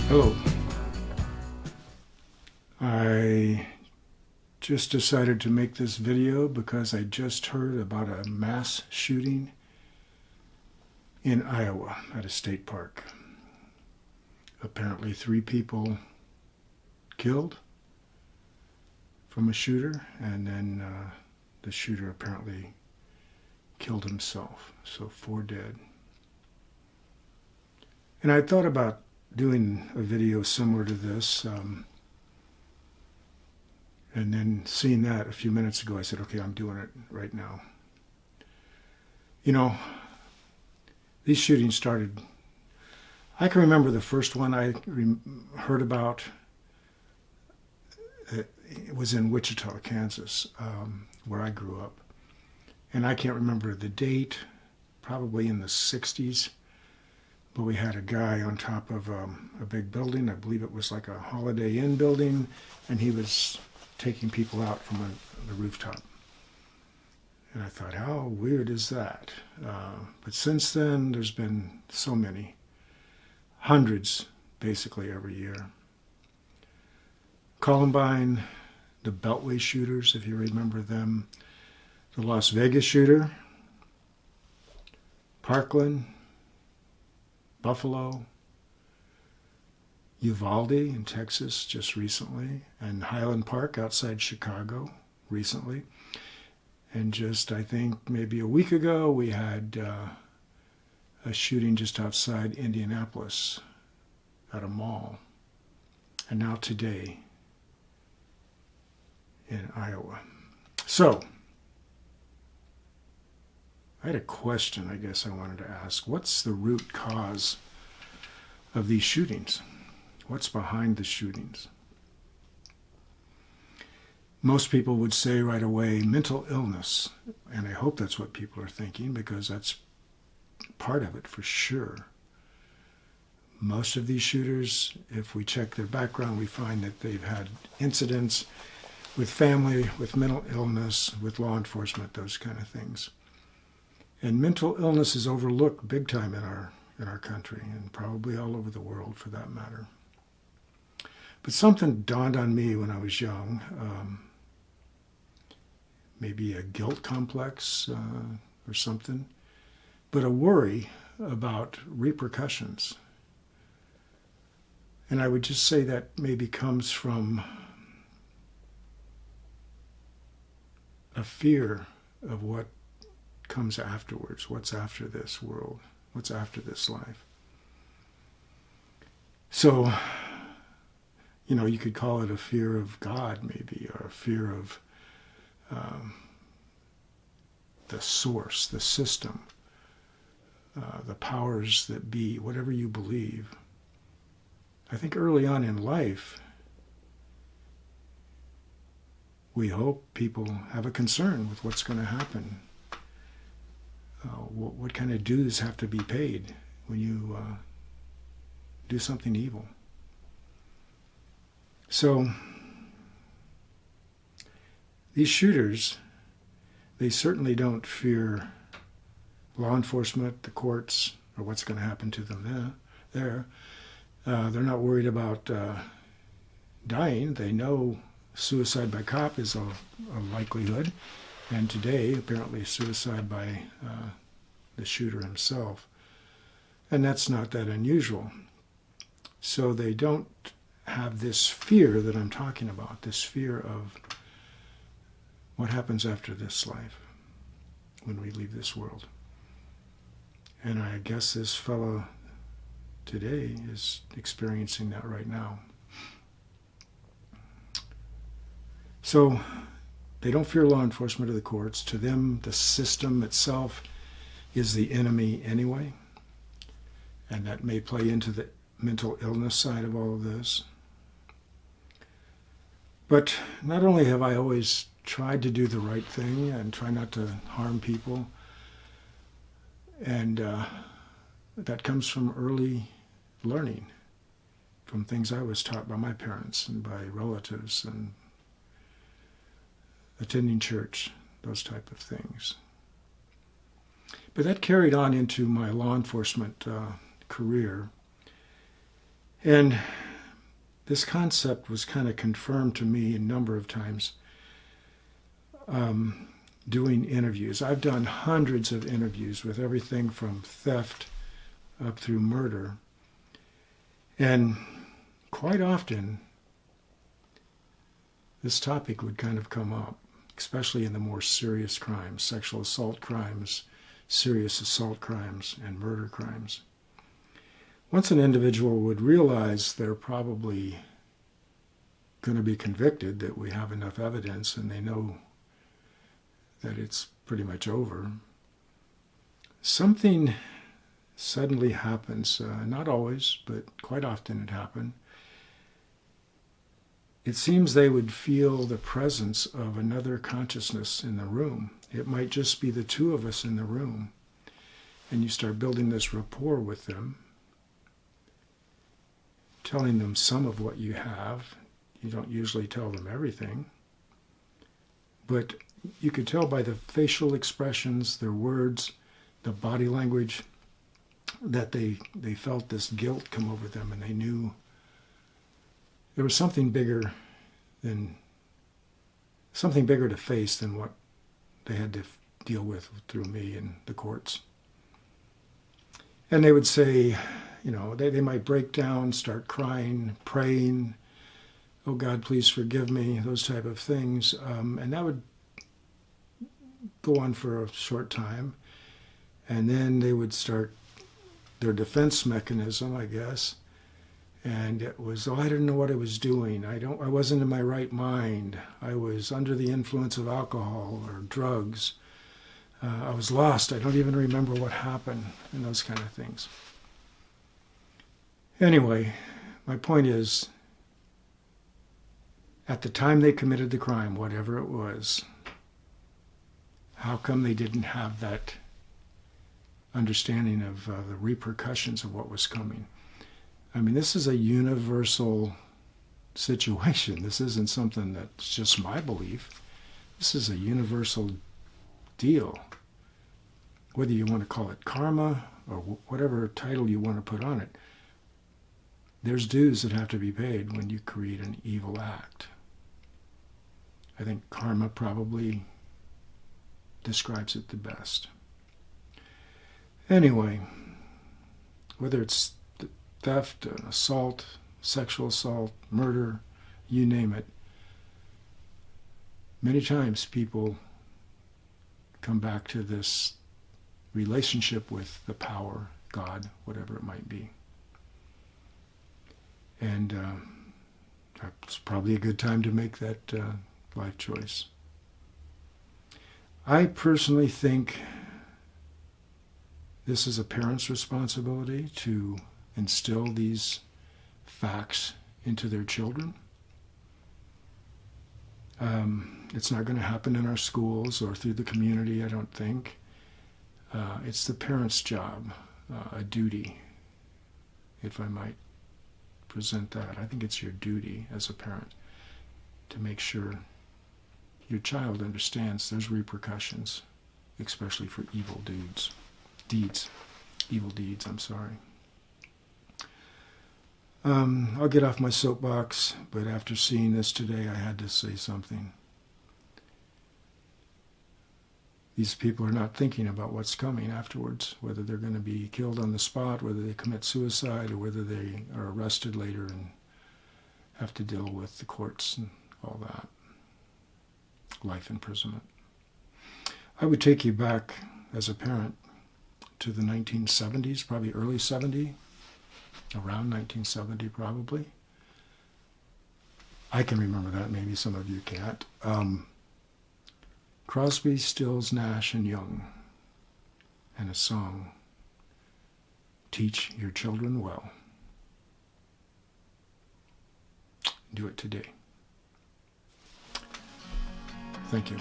Hello. I just decided to make this video because I just heard about a mass shooting in Iowa at a state park. Apparently 3 people killed from a shooter, and then the shooter apparently killed himself, so 4 dead. And I thought about doing a video similar to this, and then seeing that a few minutes ago, I said, okay, I'm doing it right now. You know, these shootings started, I can remember the first one I heard about. It was in Wichita, Kansas, where I grew up. And I can't remember the date, probably in the 60s. But we had a guy on top of a big building. I believe it was like a Holiday Inn building, and he was taking people out from the rooftop. And I thought, how weird is that? But since then, there's been so many, hundreds basically every year. Columbine, the Beltway shooters, if you remember them, the Las Vegas shooter, Parkland, Buffalo, Uvalde in Texas just recently, and Highland Park outside Chicago recently. And just, I think, maybe a week ago, we had a shooting just outside Indianapolis at a mall. And now today in Iowa. So, I had a question, I guess I wanted to ask. What's the root cause of these shootings? What's behind the shootings? Most people would say right away, mental illness. And I hope that's what people are thinking, because that's part of it for sure. Most of these shooters, if we check their background, we find that they've had incidents with family, with mental illness, with law enforcement, those kind of things. And mental illness is overlooked big time in our country, and probably all over the world for that matter. But something dawned on me when I was young, maybe a guilt complex or something, but a worry about repercussions. And I would just say that maybe comes from a fear of what comes afterwards. What's after this world? What's after this life? So, you know, you could call it a fear of God maybe, or a fear of the source, the system, the powers that be, whatever you believe. I think early on in life, we hope people have a concern with what's going to happen. What kind of dues have to be paid when you do something evil? So, these shooters, they certainly don't fear law enforcement, the courts, or what's going to happen to them there. They're not worried about dying. They know suicide by cop is a likelihood. And today, apparently, suicide by the shooter himself. And that's not that unusual. So they don't have this fear that I'm talking about, this fear of what happens after this life when we leave this world. And I guess this fellow today is experiencing that right now. So, they don't fear law enforcement or the courts. To them, the system itself is the enemy anyway. And that may play into the mental illness side of all of this. But not only have I always tried to do the right thing and try not to harm people, and that comes from early learning, from things I was taught by my parents and by relatives and attending church, those type of things. But that carried on into my law enforcement career. And this concept was kind of confirmed to me a number of times doing interviews. I've done hundreds of interviews with everything from theft up through murder. And quite often, this topic would kind of come up, especially in the more serious crimes, sexual assault crimes, serious assault crimes, and murder crimes. Once an individual would realize they're probably going to be convicted, that we have enough evidence and they know that it's pretty much over, something suddenly happens. Not always, but quite often it happened. It seems they would feel the presence of another consciousness in the room. It might just be the two of us in the room. And you start building this rapport with them, telling them some of what you have. You don't usually tell them everything. But you could tell by the facial expressions, their words, the body language, that they felt this guilt come over them, and they knew there was something bigger to face than what they had to deal with through me in the courts. And they would say, they might break down, start crying, praying, "Oh God, please forgive me," those type of things. And that would go on for a short time. And then they would start their defense mechanism, I guess. And it was, I didn't know what I was doing. I wasn't in my right mind. I was under the influence of alcohol or drugs. I was lost. I don't even remember what happened, and those kind of things. Anyway, my point is, at the time they committed the crime, whatever it was, how come they didn't have that understanding of the repercussions of what was coming? I mean, this is a universal situation. This isn't something that's just my belief. This is a universal deal. Whether you want to call it karma or whatever title you want to put on it, there's dues that have to be paid when you create an evil act. I think karma probably describes it the best. Anyway, whether it's theft, assault, sexual assault, murder, you name it, many times people come back to this relationship with the power, God, whatever it might be. And it's probably a good time to make that life choice. I personally think this is a parent's responsibility to instill these facts into their children. It's not going to happen in our schools or through the community, I don't think. It's the parent's job, a duty, if I might present that. I think it's your duty as a parent to make sure your child understands there's repercussions, especially for evil deeds. I'll get off my soapbox, but after seeing this today, I had to say something. These people are not thinking about what's coming afterwards, whether they're going to be killed on the spot, whether they commit suicide, or whether they are arrested later and have to deal with the courts and all that. Life imprisonment. I would take you back as a parent to the 1970s, probably early 70s, around 1970 probably. I can remember that, maybe some of you can't. Crosby, Stills, Nash, and Young, and a song, "Teach Your Children Well." Do it today. Thank you.